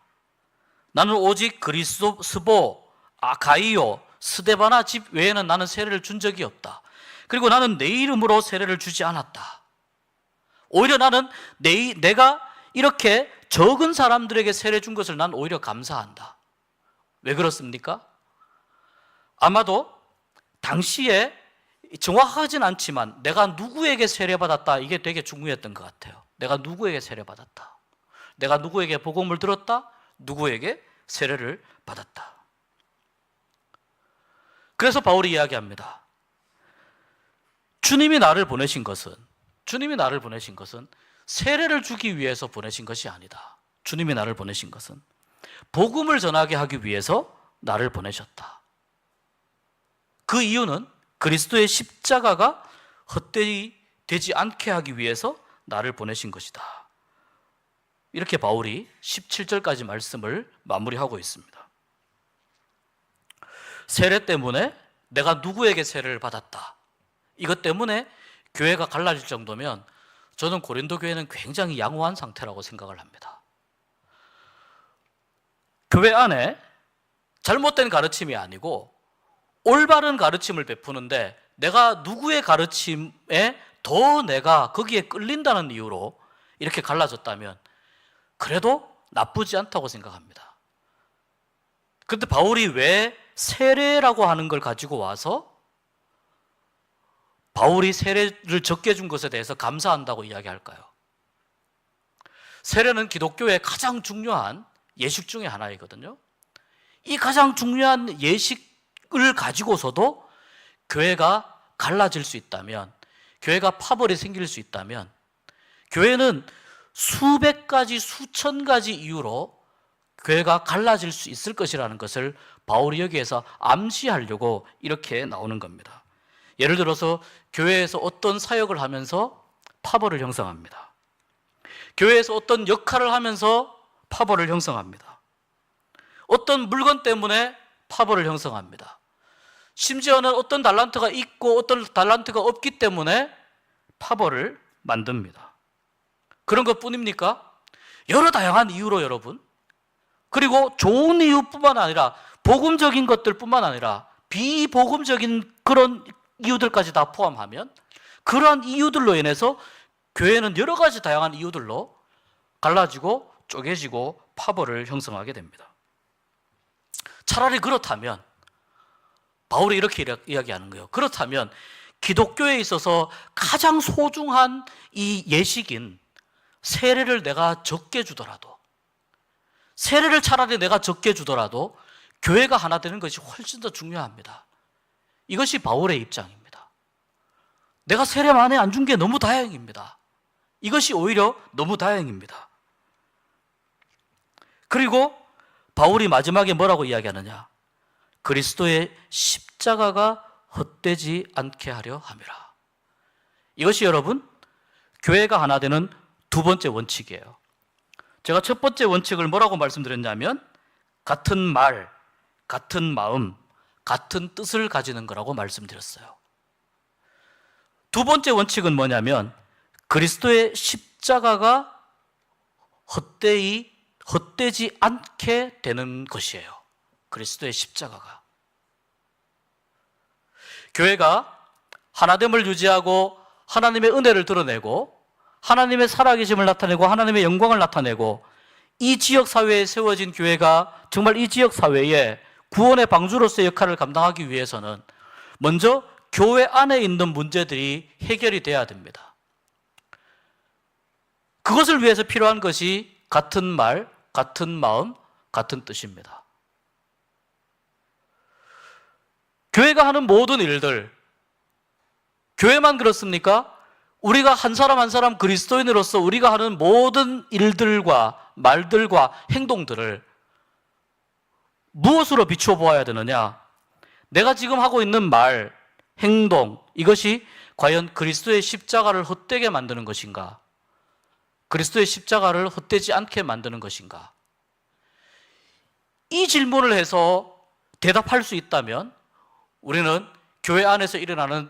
나는 오직 그리스도, 가이오, 스데바나 집 외에는 나는 세례를 준 적이 없다. 그리고 나는 내 이름으로 세례를 주지 않았다. 오히려 나는 내가 이렇게 적은 사람들에게 세례 준 것을 난 오히려 감사한다. 왜 그렇습니까? 아마도 당시에 정확하진 않지만 내가 누구에게 세례받았다 이게 되게 중요했던 것 같아요. 내가 누구에게 세례받았다. 내가 누구에게 복음을 들었다. 누구에게 세례를 받았다. 그래서 바울이 이야기합니다. 주님이 나를 보내신 것은 세례를 주기 위해서 보내신 것이 아니다. 주님이 나를 보내신 것은 복음을 전하게 하기 위해서 나를 보내셨다. 그 이유는 그리스도의 십자가가 헛되이 되지 않게 하기 위해서 나를 보내신 것이다. 이렇게 바울이 17절까지 말씀을 마무리하고 있습니다. 세례 때문에 내가 누구에게 세례를 받았다. 이것 때문에 교회가 갈라질 정도면 저는 고린도 교회는 굉장히 양호한 상태라고 생각을 합니다. 교회 안에 잘못된 가르침이 아니고 올바른 가르침을 베푸는데 내가 누구의 가르침에 더 내가 거기에 끌린다는 이유로 이렇게 갈라졌다면 그래도 나쁘지 않다고 생각합니다. 그런데 바울이 왜 세례라고 하는 걸 가지고 와서 바울이 세례를 적게 준 것에 대해서 감사한다고 이야기할까요? 세례는 기독교의 가장 중요한 예식 중에 하나이거든요. 이 가장 중요한 예식을 가지고서도 교회가 갈라질 수 있다면, 교회가 파벌이 생길 수 있다면, 교회는 수백 가지, 수천 가지 이유로 교회가 갈라질 수 있을 것이라는 것을 바울이 여기에서 암시하려고 이렇게 나오는 겁니다. 예를 들어서 교회에서 어떤 사역을 하면서 파벌을 형성합니다. 교회에서 어떤 역할을 하면서 파벌을 형성합니다. 어떤 물건 때문에 파벌을 형성합니다. 심지어는 어떤 달란트가 있고 어떤 달란트가 없기 때문에 파벌을 만듭니다. 그런 것뿐입니까? 여러 다양한 이유로 여러분, 그리고 좋은 이유뿐만 아니라 복음적인 것들뿐만 아니라 비복음적인 그런 이유들까지 다 포함하면 그러한 이유들로 인해서 교회는 여러 가지 다양한 이유들로 갈라지고 쪼개지고 파벌을 형성하게 됩니다. 차라리 그렇다면 바울이 이렇게 이야기하는 거예요. 그렇다면 기독교에 있어서 가장 소중한 이 예식인 세례를 내가 적게 주더라도, 세례를 차라리 내가 적게 주더라도 교회가 하나 되는 것이 훨씬 더 중요합니다. 이것이 바울의 입장입니다. 내가 세례 만에 안 준 게 너무 다행입니다. 이것이 오히려 너무 다행입니다. 그리고 바울이 마지막에 뭐라고 이야기하느냐? 그리스도의 십자가가 헛되지 않게 하려 함이라. 이것이 여러분, 교회가 하나 되는 두 번째 원칙이에요. 제가 첫 번째 원칙을 뭐라고 말씀드렸냐면 같은 말, 같은 마음, 같은 뜻을 가지는 거라고 말씀드렸어요. 두 번째 원칙은 뭐냐면 그리스도의 십자가가 헛되지 않게 되는 것이에요. 그리스도의 십자가가. 교회가 하나됨을 유지하고 하나님의 은혜를 드러내고 하나님의 살아계심을 나타내고 하나님의 영광을 나타내고 이 지역 사회에 세워진 교회가 정말 이 지역 사회에 구원의 방주로서의 역할을 감당하기 위해서는 먼저 교회 안에 있는 문제들이 해결이 돼야 됩니다. 그것을 위해서 필요한 것이 같은 말, 같은 마음, 같은 뜻입니다. 교회가 하는 모든 일들, 교회만 그렇습니까? 우리가 한 사람 한 사람 그리스도인으로서 우리가 하는 모든 일들과 말들과 행동들을 무엇으로 비추어 보아야 되느냐? 내가 지금 하고 있는 말, 행동, 이것이 과연 그리스도의 십자가를 헛되게 만드는 것인가? 그리스도의 십자가를 헛되지 않게 만드는 것인가? 이 질문을 해서 대답할 수 있다면 우리는 교회 안에서 일어나는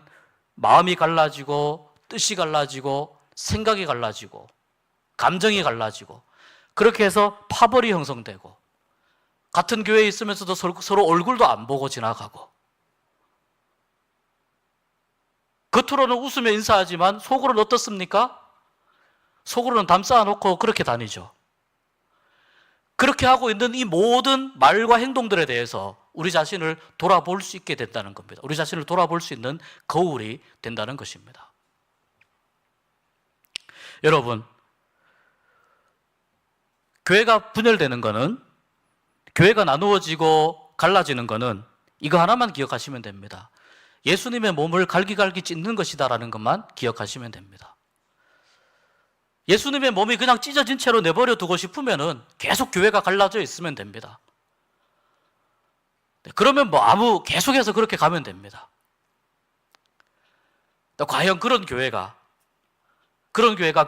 마음이 갈라지고 뜻이 갈라지고 생각이 갈라지고 감정이 갈라지고 그렇게 해서 파벌이 형성되고 같은 교회에 있으면서도 서로 얼굴도 안 보고 지나가고 겉으로는 웃으며 인사하지만 속으로는 어떻습니까? 속으로는 담 쌓아놓고 그렇게 다니죠. 그렇게 하고 있는 이 모든 말과 행동들에 대해서 우리 자신을 돌아볼 수 있게 된다는 겁니다. 우리 자신을 돌아볼 수 있는 거울이 된다는 것입니다. 여러분, 교회가 분열되는 것은, 교회가 나누어지고 갈라지는 것은 이거 하나만 기억하시면 됩니다. 예수님의 몸을 갈기갈기 찢는 것이다라는 것만 기억하시면 됩니다. 예수님의 몸이 그냥 찢어진 채로 내버려 두고 싶으면은 계속 교회가 갈라져 있으면 됩니다. 그러면 계속해서 그렇게 가면 됩니다. 과연 그런 교회가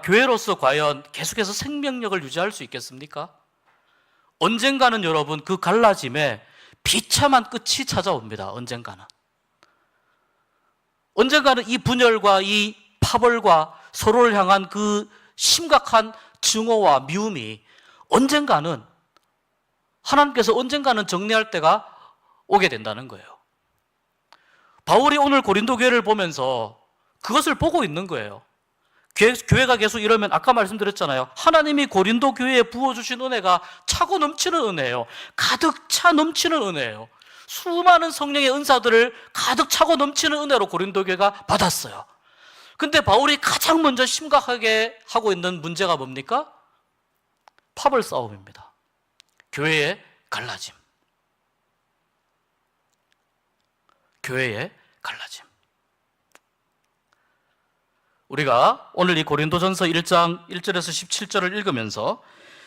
교회로서 과연 계속해서 생명력을 유지할 수 있겠습니까? 언젠가는 여러분 그 갈라짐에 비참한 끝이 찾아옵니다. 언젠가는 이 분열과 이 파벌과 서로를 향한 그 심각한 증오와 미움이 하나님께서 언젠가는 정리할 때가 오게 된다는 거예요. 바울이 오늘 고린도 교회를 보면서 그것을 보고 있는 거예요. 교회가 계속 이러면 아까 말씀드렸잖아요. 하나님이 고린도 교회에 부어주신 은혜가 차고 넘치는 은혜예요. 가득 차 넘치는 은혜예요. 수많은 성령의 은사들을 가득 차고 넘치는 은혜로 고린도 교회가 받았어요. 근데 바울이 가장 먼저 심각하게 하고 있는 문제가 뭡니까? 파벌 싸움입니다. 교회의 갈라짐. 교회의 갈라짐. 우리가 오늘 이 고린도전서 1장 1절에서 17절을 읽으면서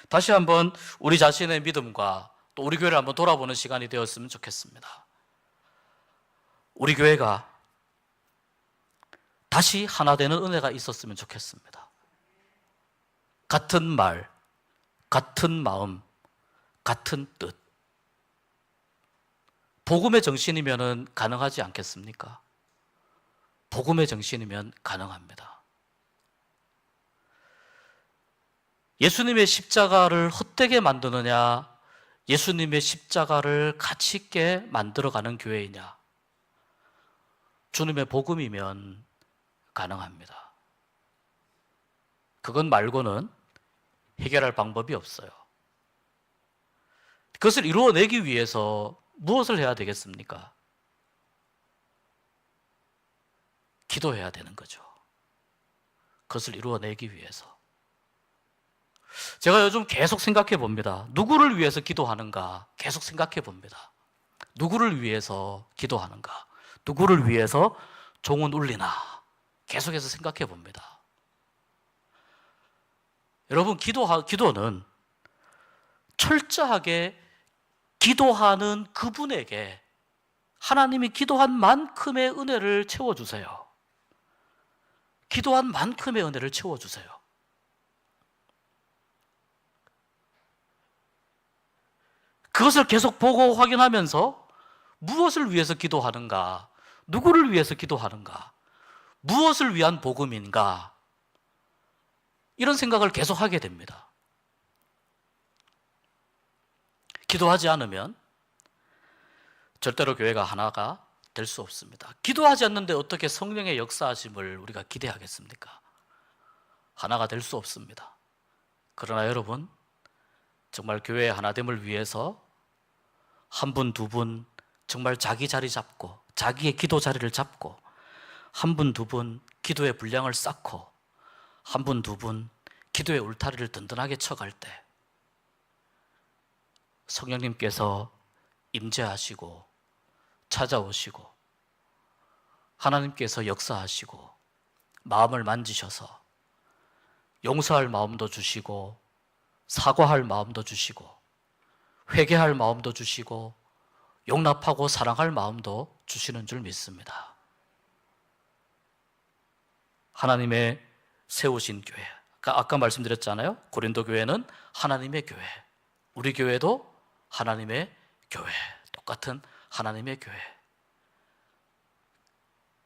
다시 한번 우리 자신의 믿음과 또 우리 교회를 한번 돌아보는 시간이 되었으면 좋겠습니다. 우리 교회가 다시 하나 되는 은혜가 있었으면 좋겠습니다. 같은 말, 같은 마음, 같은 뜻. 복음의 정신이면 가능하지 않겠습니까? 복음의 정신이면 가능합니다. 예수님의 십자가를 헛되게 만드느냐, 예수님의 십자가를 가치 있게 만들어가는 교회이냐, 주님의 복음이면 가능합니다. 그것 말고는 해결할 방법이 없어요. 그것을 이루어내기 위해서 무엇을 해야 되겠습니까? 기도해야 되는 거죠. 그것을 이루어내기 위해서. 제가 요즘 계속 생각해 봅니다. 누구를 위해서 기도하는가 계속 생각해 봅니다. 누구를 위해서 기도하는가? 누구를 위해서 종은 울리나? 계속해서 생각해 봅니다. 여러분, 기도는 철저하게 기도하는 그분에게 하나님이 기도한 만큼의 은혜를 채워주세요. 기도한 만큼의 은혜를 채워주세요. 그것을 계속 보고 확인하면서 무엇을 위해서 기도하는가? 누구를 위해서 기도하는가? 무엇을 위한 복음인가? 이런 생각을 계속 하게 됩니다. 기도하지 않으면 절대로 교회가 하나가 될 수 없습니다. 기도하지 않는데 어떻게 성령의 역사하심을 우리가 기대하겠습니까? 하나가 될 수 없습니다. 그러나 여러분, 정말 교회의 하나됨을 위해서 한 분, 두 분 정말 자기 자리 잡고 자기의 기도 자리를 잡고 한 분, 두 분 기도의 분량을 쌓고 한 분, 두 분 기도의 울타리를 든든하게 쳐갈 때 성령님께서 임재하시고 찾아오시고 하나님께서 역사하시고 마음을 만지셔서 용서할 마음도 주시고 사과할 마음도 주시고 회개할 마음도 주시고 용납하고 사랑할 마음도 주시는 줄 믿습니다. 하나님의 세우신 교회, 아까 말씀드렸잖아요. 고린도 교회는 하나님의 교회, 우리 교회도 하나님의 교회, 똑같은 하나님의 교회.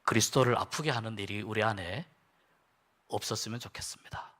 그리스도를 아프게 하는 일이 우리 안에 없었으면 좋겠습니다.